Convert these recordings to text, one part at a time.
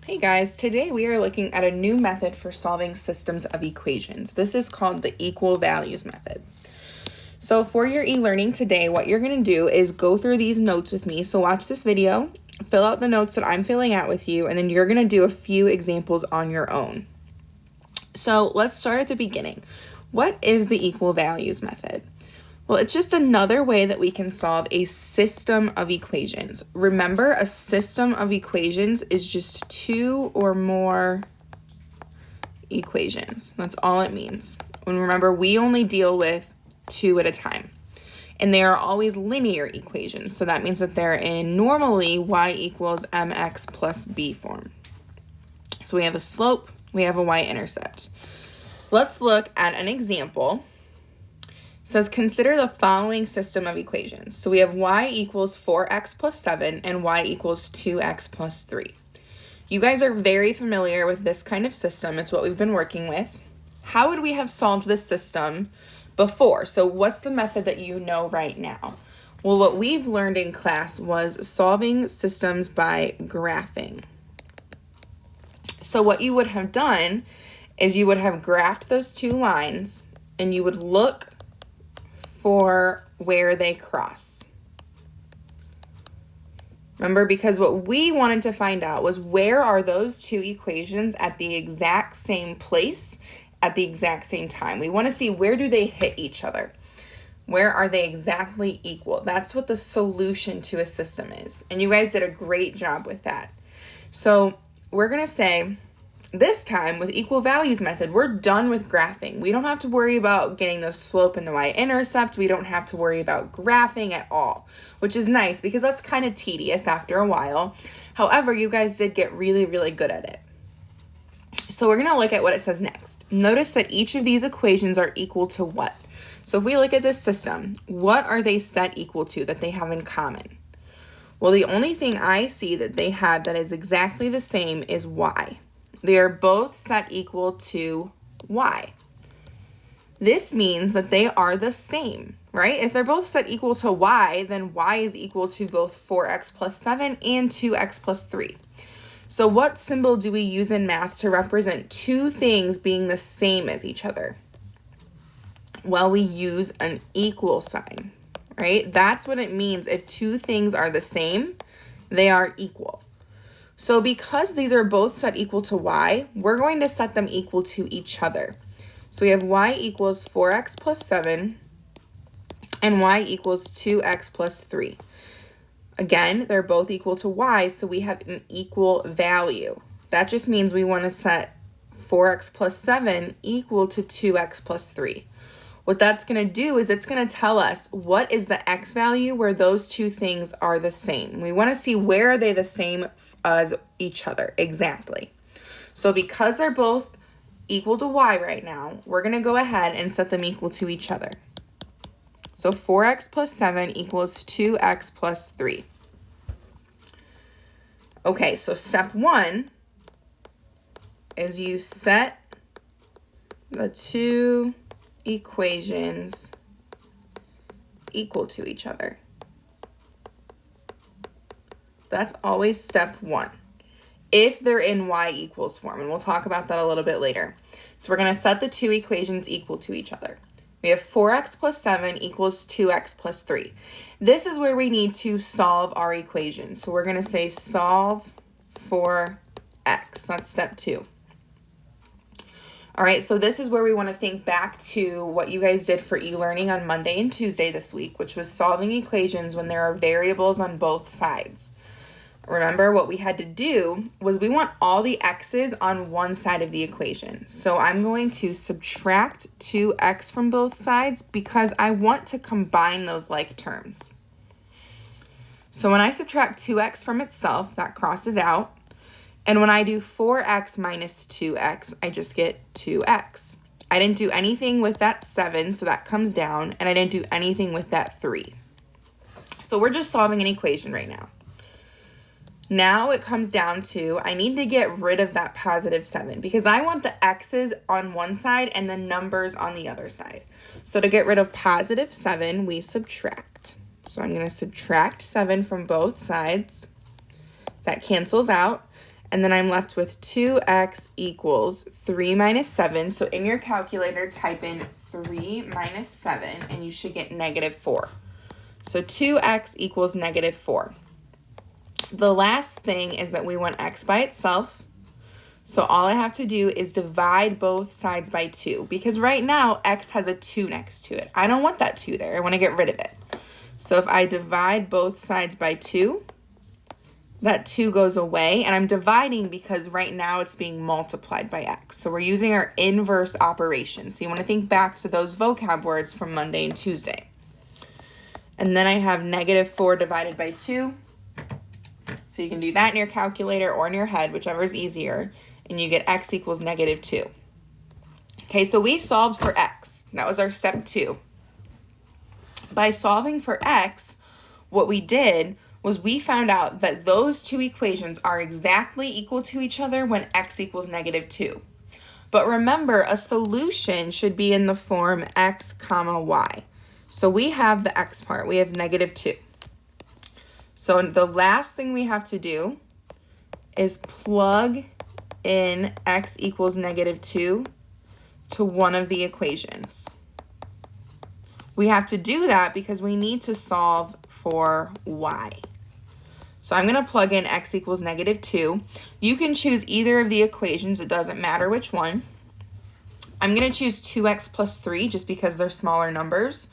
Hey guys, today we are looking at a new method for solving systems of equations. This is called the equal values method. So for your e-learning today, what you're going to do is go through these notes with me. So watch this video, fill out the notes that I'm filling out with you, and then you're going to do a few examples on your own. So let's start at the beginning. What is the equal values method? Well, it's just another way that we can solve a system of equations. Remember, a system of equations is just two or more equations. That's all it means. And remember, we only deal with two at a time. And they are always linear equations. So that means that they're in normally y equals mx plus b form. So we have a slope, we have a y-intercept. Let's look at an example. It says, consider the following system of equations. So we have y equals 4x plus 7 and y equals 2x plus 3. You guys are very familiar with this kind of system. It's what we've been working with. How would we have solved this system before? So what's the method that you know right now? Well, what we've learned in class was solving systems by graphing. So what you would have done is you would have graphed those two lines and you would look for where they cross. Remember, because what we wanted to find out was where are those two equations at the exact same place at the exact same time. We want to see where do they hit each other. Where are they exactly equal? That's what the solution to a system is. And you guys did a great job with that. So we're going to say, this time with equal values method, we're done with graphing. We don't have to worry about getting the slope and the y-intercept. We don't have to worry about graphing at all, which is nice because that's kind of tedious after a while. However, you guys did get really, really good at it. So we're going to look at what it says next. Notice that each of these equations are equal to what? So if we look at this system, what are they set equal to that they have in common? Well, the only thing I see that they had that is exactly the same is y. They are both set equal to y. This means that they are the same, right? If they're both set equal to y, then y is equal to both 4x plus 7 and 2x plus 3. So what symbol do we use in math to represent two things being the same as each other? Well, we use an equal sign, right? That's what it means. If two things are the same, they are equal. So because these are both set equal to y, we're going to set them equal to each other. So we have y equals 4x plus 7 and y equals 2x plus 3. Again, they're both equal to y, so we have an equal value. That just means we want to set 4x plus 7 equal to 2x plus 3. What that's going to do is it's going to tell us what is the x value where those two things are the same. We want to see where are they the same as each other exactly. So because they're both equal to y right now, we're going to go ahead and set them equal to each other. So 4x plus 7 equals 2x plus 3. Okay, so step 1 is you set the two equations equal to each other. That's always step 1. If they're in y equals form, and we'll talk about that a little bit later. So we're going to set the two equations equal to each other. We have 4x plus 7 equals 2x plus 3. This is where we need to solve our equation. So we're going to say solve for x. That's step 2. All right, so this is where we want to think back to what you guys did for e-learning on Monday and Tuesday this week, which was solving equations when there are variables on both sides. Remember, what we had to do was we want all the x's on one side of the equation. So I'm going to subtract 2x from both sides because I want to combine those like terms. So when I subtract 2x from itself, that crosses out. And when I do 4x minus 2x, I just get 2x. I didn't do anything with that 7, so that comes down. And I didn't do anything with that 3. So we're just solving an equation right now. Now it comes down to, I need to get rid of that positive 7 because I want the x's on one side and the numbers on the other side. So to get rid of positive 7, we subtract. So I'm going to subtract 7 from both sides. That cancels out. And then I'm left with 2x equals 3 minus 7. So in your calculator, type in 3 minus 7, and you should get negative 4. So 2x equals negative 4. The last thing is that we want x by itself. So all I have to do is divide both sides by 2, because right now x has a 2 next to it. I don't want that 2 there. I want to get rid of it. So if I divide both sides by 2, that 2 goes away, and I'm dividing because right now it's being multiplied by x. So we're using our inverse operation. So you want to think back to those vocab words from Monday and Tuesday. And then I have negative 4 divided by 2. So you can do that in your calculator or in your head, whichever is easier, and you get x equals negative 2. Okay, so we solved for x. That was our step 2. By solving for x, what we did was we found out that those two equations are exactly equal to each other when x equals negative 2. But remember, a solution should be in the form x comma y. So we have the x part. We have negative 2. So the last thing we have to do is plug in x equals negative 2 to one of the equations. We have to do that because we need to solve for y. So I'm going to plug in x equals negative 2. You can choose either of the equations. It doesn't matter which one. I'm going to choose 2x plus 3 just because they're smaller numbers.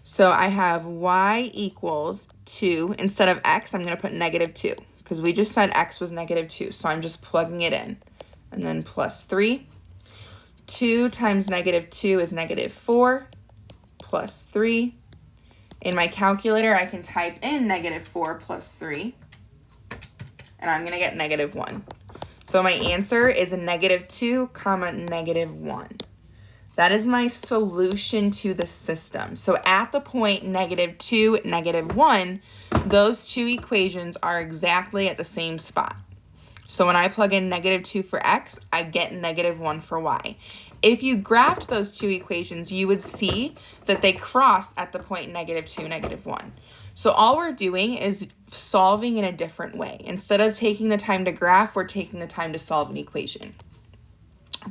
So I have y equals 2. Instead of x, I'm going to put negative 2 because we just said x was negative 2. So I'm just plugging it in. And then plus 3. 2 times negative 2 is negative 4 plus 3. In my calculator, I can type in negative 4 plus 3, and I'm going to get negative 1. So my answer is a negative 2 comma negative 1. That is my solution to the system. So at the point negative 2, negative 1, those two equations are exactly at the same spot. So when I plug in negative 2 for x, I get negative 1 for y. If you graphed those two equations, you would see that they cross at the point negative 2, negative 1. So all we're doing is solving in a different way. Instead of taking the time to graph, we're taking the time to solve an equation.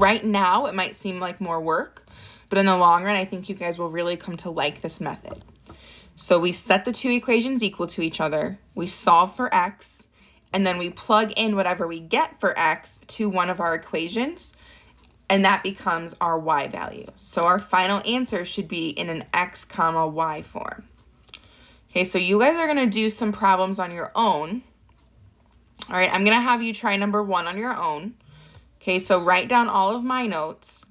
Right now, it might seem like more work, but in the long run, I think you guys will really come to like this method. So we set the two equations equal to each other, we solve for x, and then we plug in whatever we get for x to one of our equations, and that becomes our y value. So our final answer should be in an x comma y form. Okay, so you guys are going to do some problems on your own. All right, I'm going to have you try number 1 on your own. Okay, so write down all of my notes,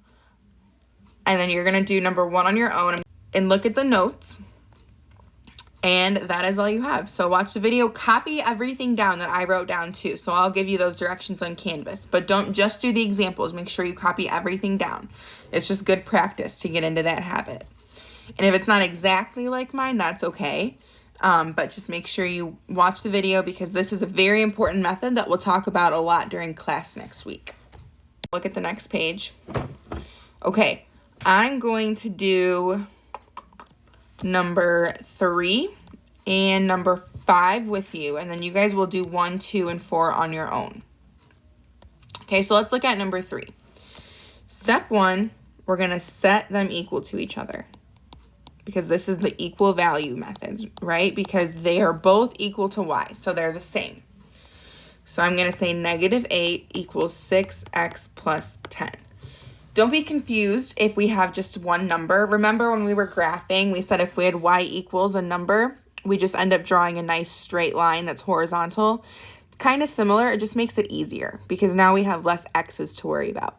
and then you're going to do number 1 on your own and look at the notes. And that is all you have. So watch the video, copy everything down that I wrote down too. So I'll give you those directions on Canvas, but don't just do the examples. Make sure you copy everything down. It's just good practice to get into that habit. And if it's not exactly like mine, that's okay. But just make sure you watch the video because this is a very important method that we'll talk about a lot during class next week. Look at the next page. Okay, I'm going to do number 3 and number 5 with you, and then you guys will do 1, 2, and 4 on your own. Okay, so let's look at number 3. Step 1, we're going to set them equal to each other because this is the equal value method, right? Because they are both equal to y, so they're the same. So I'm going to say negative 8 equals 6x plus 10. Don't be confused if we have just one number. Remember when we were graphing, we said if we had y equals a number, we just end up drawing a nice straight line that's horizontal. It's kind of similar. It just makes it easier because now we have less x's to worry about.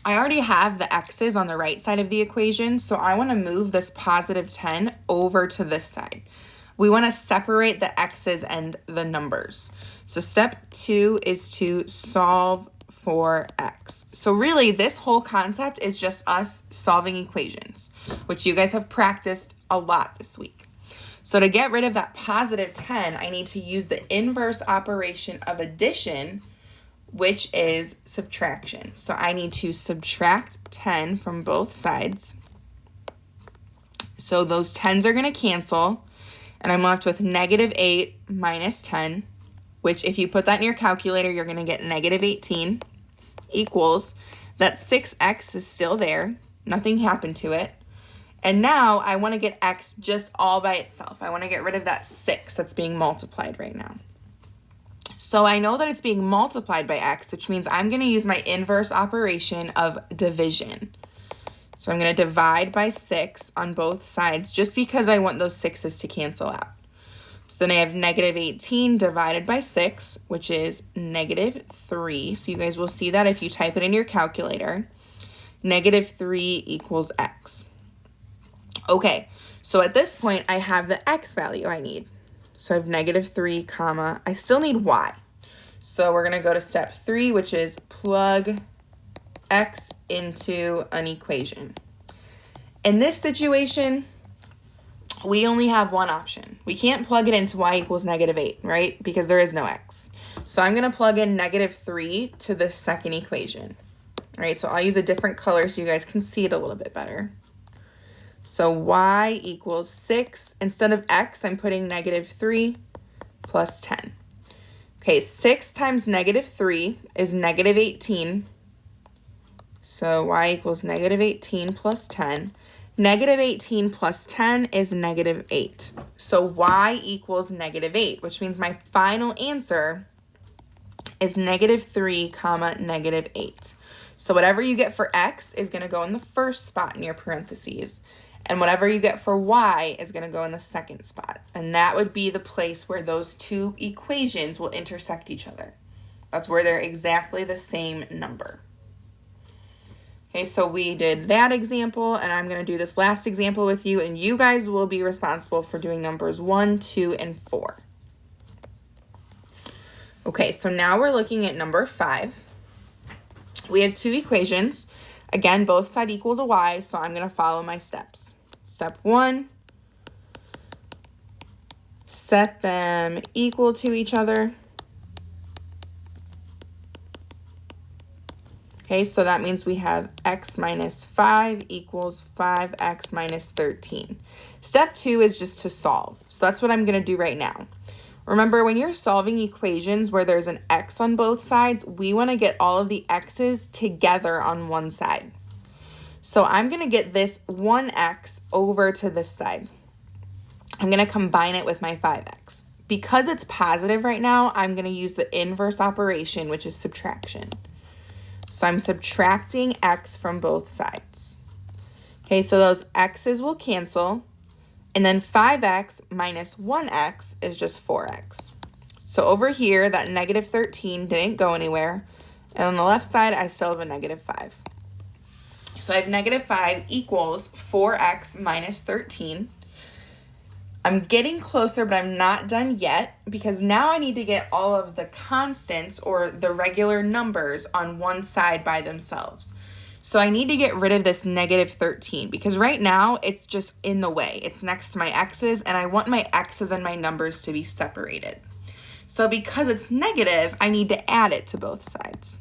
I already have the x's on the right side of the equation, so I want to move this positive 10 over to this side. We want to separate the x's and the numbers. So step 2 is to solve for x. So really, this whole concept is just us solving equations, which you guys have practiced a lot this week. So to get rid of that positive 10, I need to use the inverse operation of addition, which is subtraction. So I need to subtract 10 from both sides. So those 10s are going to cancel, and I'm left with negative 8 minus 10, which if you put that in your calculator, you're going to get negative 18 equals that 6x is still there. Nothing happened to it. And now I want to get x just all by itself. I want to get rid of that 6 that's being multiplied right now. So I know that it's being multiplied by x, which means I'm going to use my inverse operation of division. So I'm going to divide by 6 on both sides just because I want those 6's to cancel out. So then I have negative 18 divided by 6, which is negative 3. So you guys will see that if you type it in your calculator. Negative 3 equals x. Okay, so at this point, I have the x value I need. So I have negative 3, comma, I still need y. So we're going to go to step 3, which is plug x into an equation. In this situation, we only have one option. We can't plug it into y equals negative 8, right? Because there is no x. So I'm going to plug in negative 3 to the second equation. All right, so I'll use a different color so you guys can see it a little bit better. So y equals 6. Instead of x, I'm putting negative 3 plus 10. Okay, 6 times negative 3 is negative 18. So y equals negative 18 plus 10. Negative 18 plus 10 is negative 8. So y equals negative 8, which means my final answer is negative 3, comma, negative 8. So whatever you get for x is going to go in the first spot in your parentheses. And whatever you get for y is going to go in the second spot. And that would be the place where those two equations will intersect each other. That's where they're exactly the same number. Okay, so we did that example, and I'm going to do this last example with you, and you guys will be responsible for doing numbers 1, 2, and 4. Okay, so now we're looking at number 5. We have two equations. Again, both sides equal to y, so I'm going to follow my steps. Step 1, set them equal to each other. Okay, so that means we have x minus 5 equals 5x minus 13. Step 2 is just to solve. So that's what I'm going to do right now. Remember, when you're solving equations where there's an x on both sides, we want to get all of the x's together on one side. So I'm going to get this 1x over to this side. I'm going to combine it with my 5x. Because it's positive right now, I'm going to use the inverse operation, which is subtraction. So I'm subtracting x from both sides. Okay, so those x's will cancel. And then 5x minus 1x is just 4x. So over here, that negative 13 didn't go anywhere. And on the left side, I still have a negative 5. So I have negative 5 equals 4x minus 13. I'm getting closer, but I'm not done yet because now I need to get all of the constants or the regular numbers on one side by themselves. So I need to get rid of this negative 13 because right now it's just in the way. It's next to my x's and I want my x's and my numbers to be separated. So because it's negative, I need to add it to both sides.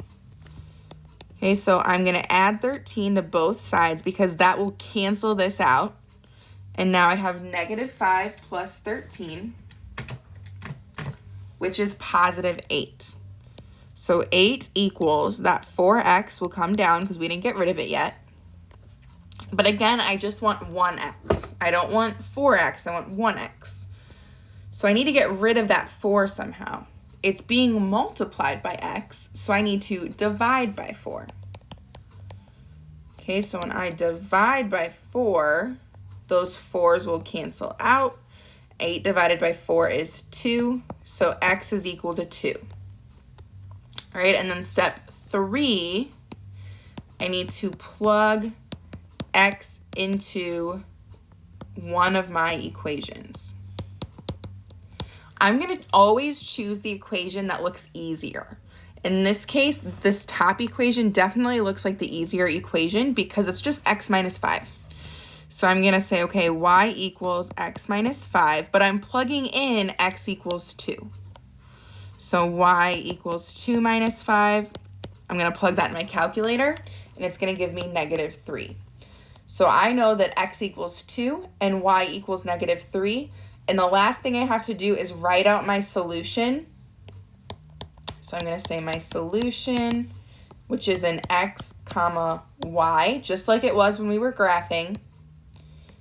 Okay, so I'm going to add 13 to both sides because that will cancel this out. And now I have negative 5 plus 13, which is positive 8. So 8 equals that 4x will come down because we didn't get rid of it yet. But again, I just want 1x. I don't want 4x, I want 1x. So I need to get rid of that 4 somehow. It's being multiplied by x, so I need to divide by 4. Okay, so when I divide by 4, those 4's will cancel out. 8 divided by 4 is 2, so x is equal to 2. All right, and then step 3, I need to plug x into one of my equations. I'm going to always choose the equation that looks easier. In this case, this top equation definitely looks like the easier equation because it's just x minus 5. So I'm going to say, okay, y equals x minus 5, but I'm plugging in x equals 2. So y equals 2 minus 5. I'm going to plug that in my calculator, and it's going to give me negative 3. So I know that x equals 2 and y equals negative 3. And the last thing I have to do is write out my solution So I'm going to say my solution, which is an x comma y, just like it was when we were graphing.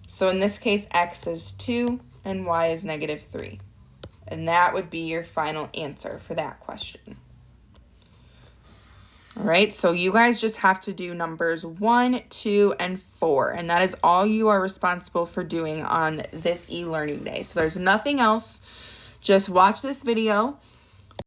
So in this case, x is 2 and y is -3. And that would be your final answer for that question. All right, so you guys just have to do numbers 1, 2, and 4, and that is all you are responsible for doing on this e-learning day. So there's nothing else. Just watch this video